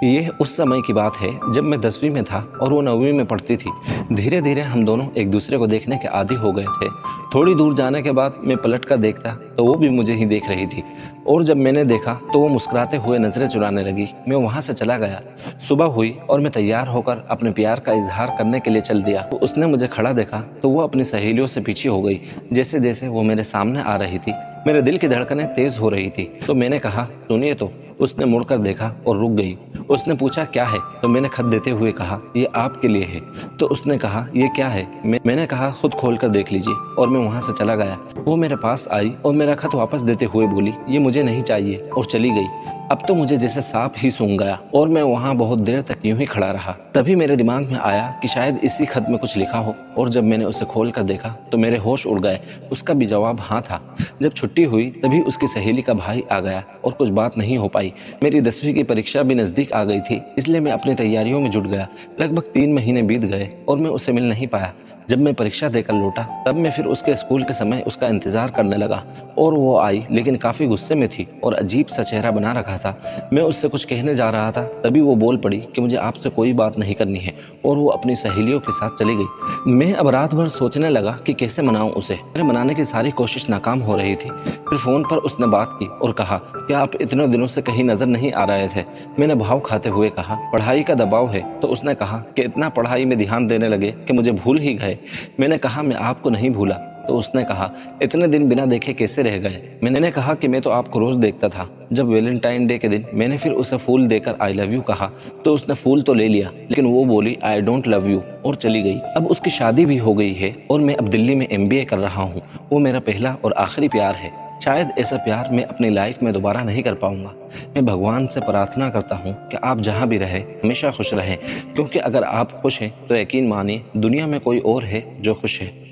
ये उस समय की बात है जब मैं 10वीं में था और वो 9वीं में पढ़ती थी। धीरे धीरे हम दोनों एक दूसरे को देखने के आदी हो गए थे। थोड़ी दूर जाने के बाद मैं पलट कर देखता तो वो भी मुझे ही देख रही थी, और जब मैंने देखा तो वो मुस्कुराते हुए नजरें चुराने लगी। मैं वहां से चला गया। सुबह हुई और मैं तैयार होकर अपने प्यार का इजहार करने के लिए चल दिया। तो उसने मुझे खड़ा देखा तो वो अपनी सहेलियों से पीछे हो गई। जैसे जैसे वो मेरे सामने आ रही थी, मेरे दिल की धड़कनें तेज हो रही थी। तो मैंने कहा, सुनिए। तो उसने मुड़कर देखा और रुक गई। उसने पूछा, क्या है? तो मैंने खत देते हुए कहा, ये आपके लिए है। तो उसने कहा, ये क्या है? मैंने कहा, खुद खोल कर देख लीजिए। और मैं वहां से चला गया। वो मेरे पास आई और मेरा खत वापस देते हुए बोली, ये मुझे नहीं चाहिए, और चली गई। अब तो मुझे जैसे सांप ही सूंघ गया और मैं वहां बहुत देर तक यूं ही खड़ा रहा। तभी मेरे दिमाग में आया कि शायद इसी खत में कुछ लिखा हो, और जब मैंने उसे खोल कर देखा तो मेरे होश उड़ गए। उसका भी जवाब हाँ था। जब छुट्टी हुई तभी उसकी सहेली का भाई आ गया और कुछ बात नहीं हो पाई। मेरी 10वीं की परीक्षा भी नजदीक आ गई थी, इसलिए मैं अपनी तैयारियों में जुट गया। लगभग 3 महीने बीत गए और मैं उससे मिल नहीं पाया। जब मैं परीक्षा देकर लौटा तब मैं फिर उसके स्कूल के समय उसका इंतजार करने लगा, और वो आई, लेकिन काफी गुस्से में थी और अजीब सा चेहरा बना रखा था। मैं उससे कुछ कहने जा रहा था तभी वो बोल पड़ी कि मुझे आपसे कोई बात नहीं करनी है, और वो अपनी सहेलियों के साथ चली गई। मैं अब रात भर सोचने लगा कि कैसे मनाऊं उसे। मेरे मनाने की सारी कोशिश नाकाम हो रही थी। फिर फोन पर उसने बात की और कहा, क्या आप इतने दिनों से कहीं नजर नहीं आ रहे थे? मैंने भाव खाते हुए कहा, पढ़ाई का दबाव है। तो उसने कहा कि इतना पढ़ाई में ध्यान देने लगे कि मुझे भूल ही गए। मैंने कहा, मैं आपको नहीं भूला। तो उसने कहा, इतने दिन बिना देखे कैसे रह गए? मैंने कहा कि मैं तो आपको रोज देखता था। जब वैलेंटाइन डे के दिन मैंने फिर उसे फूल देकर आई लव यू कहा तो उसने फूल तो ले लिया, लेकिन वो बोली आई डोंट लव यू, और चली गई। अब उसकी शादी भी हो गई है और मैं अब दिल्ली में MBA कर रहा हूँ। वो मेरा पहला और आखिरी प्यार है। शायद ऐसा प्यार मैं अपनी लाइफ में दोबारा नहीं कर पाऊंगा। मैं भगवान से प्रार्थना करता हूँ कि आप जहाँ भी रहें हमेशा खुश रहें, क्योंकि अगर आप खुश हैं तो यकीन मानिए दुनिया में कोई और है जो खुश है।